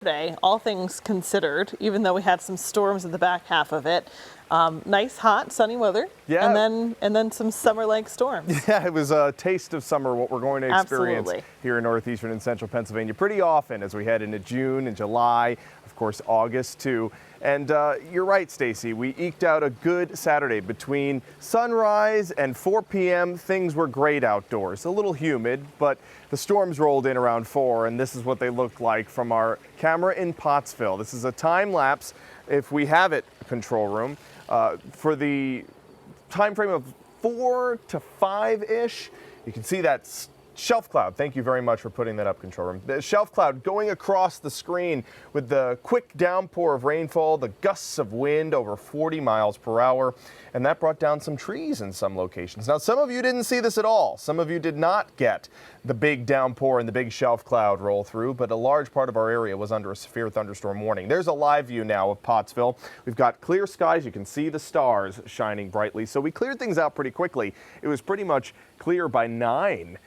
Today, all things considered, even though we had some storms in the back half of it, nice, hot, sunny weather, Yeah. and then some summer-like storms. Yeah, it was a taste of summer, what we're going to experience Absolutely. here in northeastern and central Pennsylvania pretty often as we head into June and July, of course, August too. And you're right, Stacy, we eked out a good Saturday. Between sunrise and 4 p.m., things were great outdoors. A little humid, but the storms rolled in around 4, and this is what they looked like from our camera in Pottsville. This is a time lapse, if we have it, control room, for the time frame of 4 to 5-ish. You can see that shelf cloud. Thank you very much for putting that up, control room. The shelf cloud going across the screen with the quick downpour of rainfall, the gusts of wind over 40 miles per hour, and that brought down some trees in some locations. Now, some of you didn't see this at all. Some of you did not get the big downpour and the big shelf cloud roll through, but a large part of our area was under a severe thunderstorm warning. There's a live view now of Pottsville. We've got clear skies. You can see the stars shining brightly. So we cleared things out pretty quickly. It was pretty much clear by 9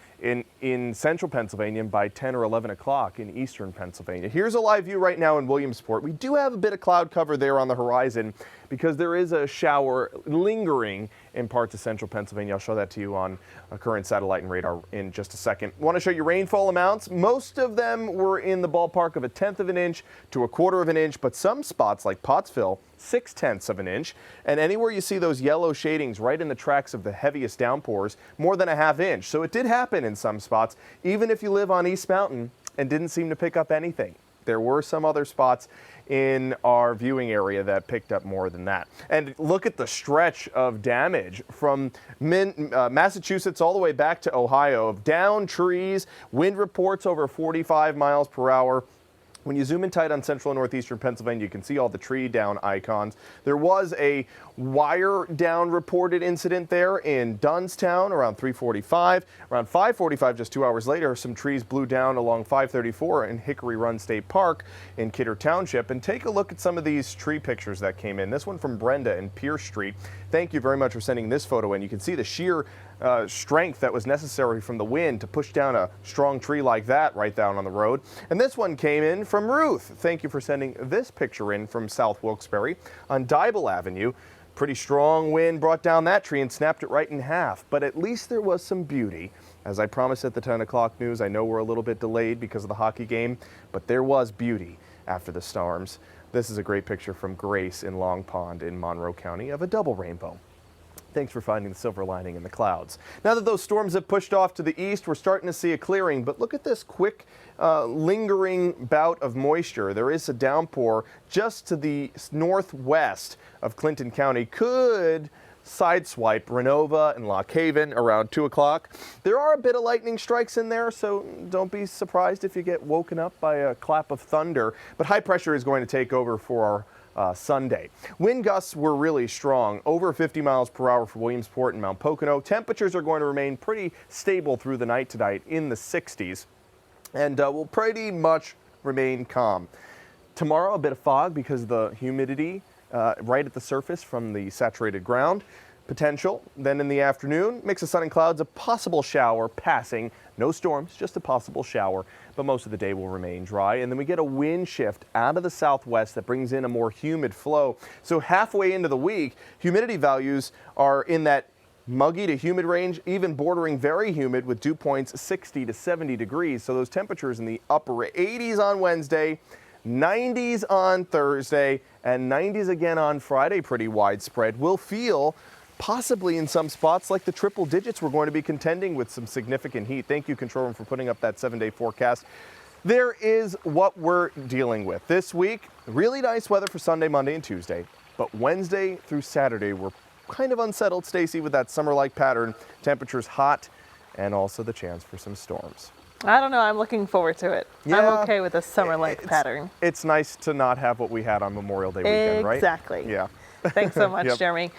in central Pennsylvania and by 10 or 11 o'clock in eastern Pennsylvania. Here's a live view right now in Williamsport. We do have a bit of cloud cover there on the horizon because there is a shower lingering in parts of central Pennsylvania. I'll show that to you on a current satellite and radar in just a second. Want to show you rainfall amounts. Most of them were in the ballpark of 1/10 of an inch to 1/4 of an inch, but some spots like Pottsville, 6/10 of an inch. And anywhere you see those yellow shadings right in the tracks of the heaviest downpours, more than 1/2 inch. So it did happen in some spots, even if you live on East Mountain and didn't seem to pick up anything. There were some other spots in our viewing area that picked up more than that. And look at the stretch of damage from Massachusetts all the way back to Ohio of downed trees, wind reports over 45 miles per hour. When you zoom in tight on central and northeastern Pennsylvania, you can see all the tree down icons. There was a wire down reported incident there in Dunstown around 3:45. Around 5:45, just 2 hours later, some trees blew down along 534 in Hickory Run State Park in Kidder Township. And take a look at some of these tree pictures that came in. This one from Brenda in Pierce Street. Thank you very much for sending this photo in. You can see the sheer strength that was necessary from the wind to push down a strong tree like that right down on the road. And this one came in from Ruth. Thank you for sending this picture in from South Wilkes-Barre on Dibble Avenue. Pretty strong wind brought down that tree and snapped it right in half, but at least there was some beauty. As I promised at the 10 o'clock news, I know we're a little bit delayed because of the hockey game, but there was beauty after the storms. This is a great picture from Grace in Long Pond in Monroe County of a double rainbow. Thanks for finding the silver lining in the clouds. Now that those storms have pushed off to the east, we're starting to see a clearing, but look at this quick lingering bout of moisture. There is a downpour just to the northwest of Clinton County. Could sideswipe Renova and Lock Haven around 2 o'clock. There are a bit of lightning strikes in there, so don't be surprised if you get woken up by a clap of thunder. But high pressure is going to take over for our Sunday. Wind gusts were really strong, over 50 miles per hour for Williamsport and Mount Pocono. Temperatures are going to remain pretty stable through the night tonight in the 60s and will pretty much remain calm. Tomorrow, a bit of fog because of the humidity right at the surface from the saturated ground. Potential. Then in the afternoon, mix of sun and clouds, a possible shower passing. No storms, just a possible shower, but most of the day will remain dry. And then we get a wind shift out of the southwest that brings in a more humid flow. So halfway into the week, humidity values are in that muggy to humid range, even bordering very humid with dew points 60 to 70 degrees. So those temperatures in the upper 80s on Wednesday, 90s on Thursday, and 90s again on Friday, pretty widespread. We'll feel possibly in some spots like the triple digits. We're going to be contending with some significant heat. Thank you, control room, for putting up that 7-day forecast. There is what we're dealing with this week. Really nice weather for Sunday, Monday, and Tuesday. But Wednesday through Saturday, we're kind of unsettled, Stacy, with that summer-like pattern. Temperatures hot and also the chance for some storms. I don't know. I'm looking forward to it. Yeah, I'm okay with a summer-like pattern. It's nice to not have what we had on Memorial Day weekend, right? Exactly. Yeah. Thanks so much, Yep. Jeremy.